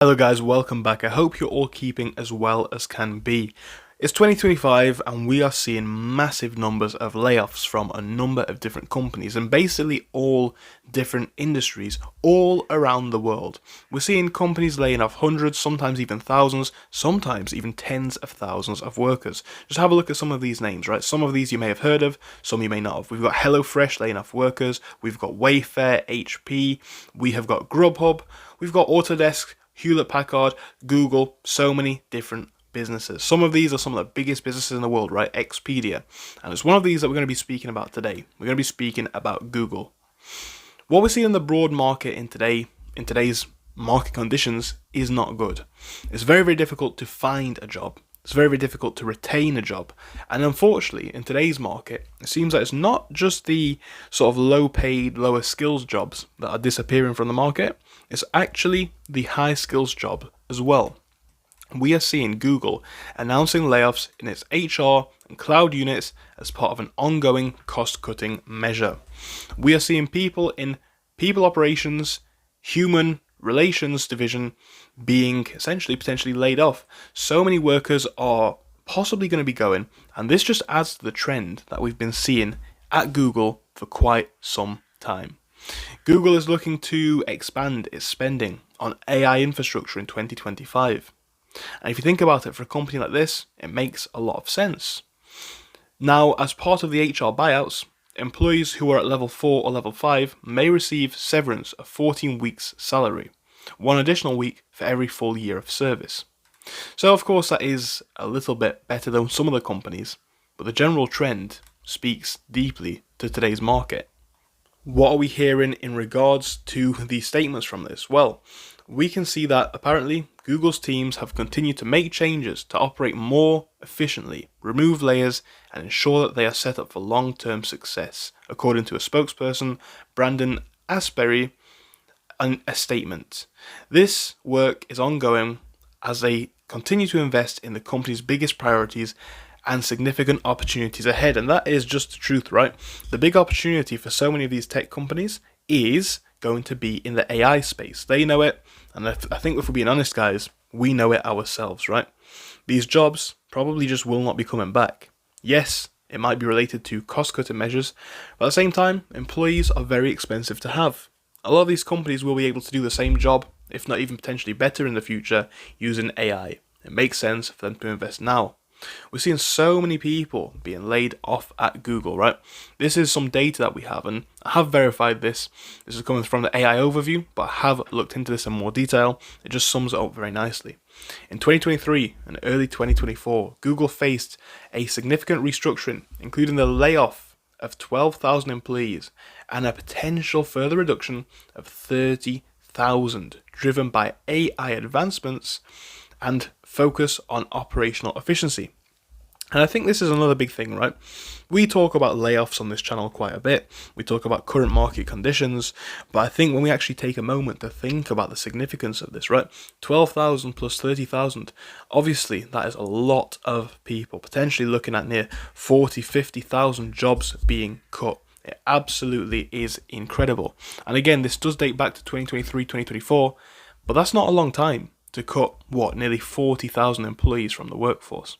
Hello guys, welcome back. I hope you're all keeping as well as can be. It's 2025 and we are seeing massive numbers of layoffs from a number of different companies and basically all different industries all around the world. We're seeing companies laying off hundreds, sometimes even thousands, sometimes even tens of thousands of workers. Just have a look at some of these names, right? Some of these you may have heard of, some you may not have. We've got HelloFresh laying off workers, we've got Wayfair, HP, we have got Grubhub, we've got Autodesk, Hewlett-Packard, Google, so many different businesses. Some of these are some of the biggest businesses in the world, right? Expedia. And it's one of these that we're going to be speaking about today. We're going to be speaking about Google. What we're seeing in the broad market in today's market conditions is not good. It's very, very difficult to find a job. It's very, very difficult to retain a job. And unfortunately, in today's market, it seems like it's not just the sort of low-paid, lower skills jobs that are disappearing from the market. It's actually the high skills job as well. We are seeing Google announcing layoffs in its HR and cloud units as part of an ongoing cost-cutting measure. We are seeing people in people operations, human relations division being essentially potentially laid off. So many workers are possibly going to be going, and this just adds to the trend that we've been seeing at Google for quite some time. Google is looking to expand its spending on AI infrastructure in 2025. And if you think about it, for a company like this, it makes a lot of sense. Now, as part of the HR buyouts, employees who are at level 4 or level 5 may receive severance of 14 weeks' salary, one additional week for every full year of service. So of course that is a little bit better than some other companies, but the general trend speaks deeply to today's market. What are we hearing in regards to these statements from this? Well, we can see that apparently Google's teams have continued to make changes to operate more efficiently, remove layers, and ensure that they are set up for long-term success, according to a spokesperson, Brandon Asbury, in a statement. This work is ongoing as they continue to invest in the company's biggest priorities and significant opportunities ahead. And that is just the truth, right? The big opportunity for so many of these tech companies is going to be in the AI space. They know it, and I think if we're being honest, guys, we know it ourselves, right? These jobs probably just will not be coming back. Yes, it might be related to cost-cutting measures, but at the same time, employees are very expensive to have. A lot of these companies will be able to do the same job, if not even potentially better in the future, using AI. It makes sense for them to invest now. We're seeing so many people being laid off at Google, right? This is some data that we have, and I have verified this. This is coming from the AI overview, but I have looked into this in more detail. It just sums it up very nicely. In 2023 and early 2024, Google faced a significant restructuring, including the layoff of 12,000 employees and a potential further reduction of 30,000, driven by AI advancements and focus on operational efficiency. And I think this is another big thing, right? We talk about layoffs on this channel quite a bit. We talk about current market conditions, but I think when we actually take a moment to think about the significance of this, right? 12,000 plus 30,000, obviously that is a lot of people, potentially looking at near 40, 50,000 jobs being cut. It absolutely is incredible. And again, this does date back to 2023, 2024, but that's not a long time to cut, nearly 40,000 employees from the workforce.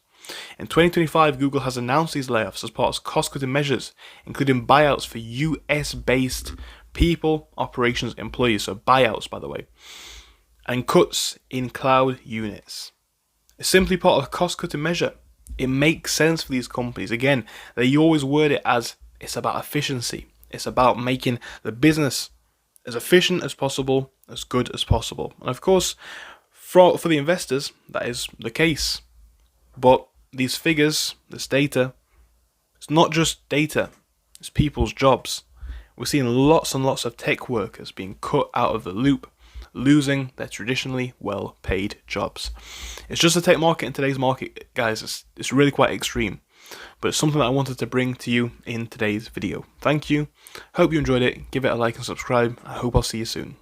In 2025, Google has announced these layoffs as part of cost-cutting measures, including buyouts for US-based people operations employees, so buyouts, by the way, and cuts in cloud units. It's simply part of a cost-cutting measure. It makes sense for these companies. Again, they always word it as it's about efficiency. It's about making the business as efficient as possible, as good as possible. And of course, for the investors, that is the case. But these figures, this data, it's not just data, it's people's jobs. We're seeing lots and lots of tech workers being cut out of the loop, losing their traditionally well-paid jobs. It's just the tech market in today's market, guys. It's really quite extreme. But it's something that I wanted to bring to you in today's video. Thank you. Hope you enjoyed it. Give it a like and subscribe. I hope I'll see you soon.